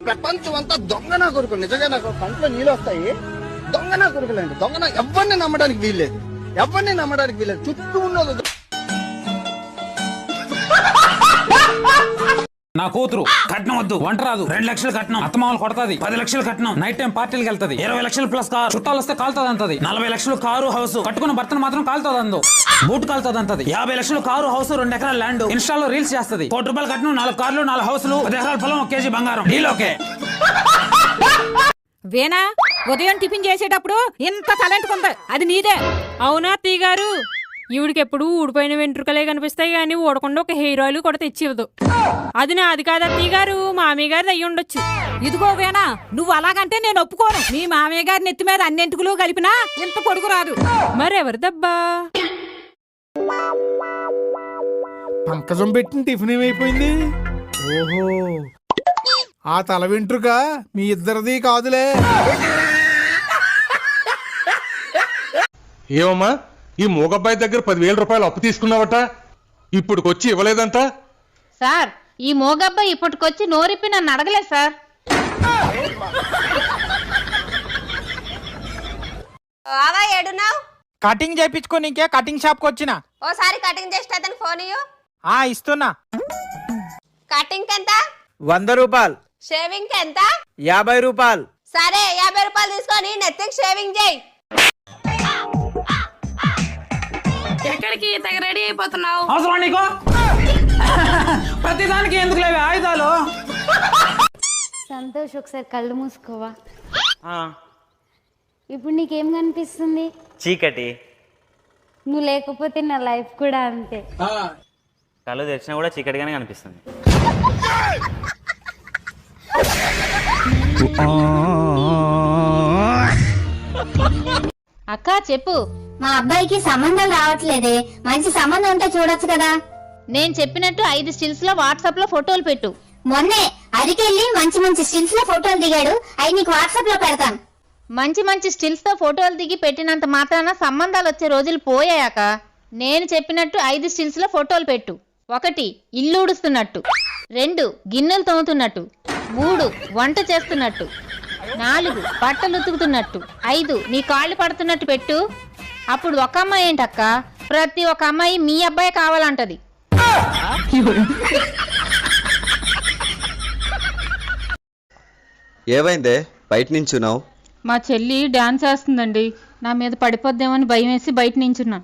ప్రపంచం అంతా దొంగ నా కొడుకులు. నిజంగా నాకు కంట్లో నీళ్ళు వస్తాయి. దొంగ నా కొడుకులండి. ఎవరిని నమ్మడానికి వీల్లేదు. చుట్టూ ఉన్నది నా కూతురు కట్నం వద్దు, వంట రాదు, 2 లక్షలు కట్నం, అత్తమామలు కొడతాది, 10 లక్షలు కట్నం, నైట్ టైం పార్టీలకు వెళ్తది, 20 లక్షలు ప్లస్ కార్, చుట్టాలు వస్తే కాలుతుంది అంటది, 40 లక్షలు కారు హౌస్, కట్టుకున్న భర్తను మాత్రం కాలుతుంది అందు, బూట్ కాలుతుంది అంటది, 50 లక్షలు కారు హౌస్, 2 ఎకరాల ల్యాండ్, ఇన్స్టాలో రీల్స్ చేస్తది, 1 కోటి రూపాయలు కట్నం, 4 కార్లు, 4 హౌసులు, 10 ఎకరాల పొలం, 1 కేజీ బంగారం. డీలోకే. వేనా ఉదయం టిఫిన్ చేసేటప్పుడు ఇంత టాలెంట్ కొంత అది నీదే. అవునా అత్తయ్య గారు? ఈవిడికి ఎప్పుడు ఊడిపోయిన వెంట్రుకలే కనిపిస్తాయి కానీ ఊడకుండా ఒక హెయిర్ ఆయిల్ కూడా తెచ్చివ్వదు. అది నాది కాదు అత్తయ్య గారు, మామయ్య గారిది అయ్యి ఉండొచ్చు. ఇదిగో వేనా, నువ్వు అలాగంటే నేను ఒప్పుకోను. మీ మామయ్య గారి నెత్తి మీద అన్నెంటుకులు కలిపినా ఇంత పొడుగు రాదు. మరెవరిదబ్బా? పంకజం పెట్టిన టిఫిన్ ఏమైపోయింది? ఓహో, ఆ తల వెంట్రుక మీ ఇద్దరిది కాదులే. ఏమమ్మా, ఈ మూగబ్బాయి దగ్గర 10,000 రూపాయలు అప్పు తీసుకున్నావట, ఇప్పుడుకొచ్చి ఇవ్వలేదంట? సార్, ఈ మోగబ్బాయి ఇప్పటికొచ్చి నోరిప్పి నన్ను అడగలేదు సార్. ఏడున్నావు? కటింగ్ చేయించుకోనీకే కటింగ్ షాప్ కి వచ్చిన. ఓసారి కటింగ్ చేస్తే అతను ఫోన్ ఇయ్యు. ఇస్తున్నా. కటింగ్ ఎంత? 100 రూపాయలు. షేవింగ్ ఎంత? 50 రూపాయలు. సరే, 50 రూపాయలు తీసుకొని నెత్తికి షేవింగ్ చేయి. ఎక్కడికి తెగ రెడీ అయిపోతున్నావు? అవసరం నీకు? ప్రతిదానికి ఎందుకు లేవే ఆయుధాలు? సంతోష్, ఒకసారి కళ్ళు మూసుకోవా? ఇప్పుడు నీకేం కనిపిస్తుంది? చీకటి. నువ్వు లేకపోతే నా లైఫ్ కూడా అంతే. కళ్ళు తెరిచినా కూడా చీకటిగానే కనిపిస్తుంది. అక్క చెప్పు. మా అబ్బాయికి సంబంధం రావట్లేదే, మంచి సంబంధం ఉంటే చూడొచ్చు కదా. నేను చెప్పినట్టు 5 స్టిల్స్ లో వాట్సాప్ లో ఫోటోలు పెట్టు. మొన్నే అదికెళ్ళి మంచి మంచి స్టిల్స్ లో ఫోటోలు దిగాడు, అవి నీకు వాట్సాప్ లో పెడతాను. మంచి మంచి స్టిల్స్ తో ఫోటోలు దిగి పెట్టినంత మాత్రాన సంబంధాలు వచ్చే రోజులు పోయాక నేను చెప్పినట్టు 5 స్టిల్స్ లో ఫోటోలు పెట్టు. 1 ఇల్లు ఊడుస్తున్నట్టు, 2 గిన్నెలు తోముతున్నట్టు, 3 వంట చేస్తున్నట్టు, 4 బట్టలు ఉతుకుతున్నట్టు, 5 నీ కాళ్ళు పడుతున్నట్టు పెట్టు. అప్పుడు ఒక అమ్మాయి ఏంటక్క, ప్రతి ఒక్క అమ్మాయి మీ అబ్బాయి కావాలంటది. ఏమైందే బయట నించున్నావు? మా చెల్లి డాన్స్ వేస్తుందండి, నా మీద పడిపోద్దేమని భయం వేసి బయట నించున్నా.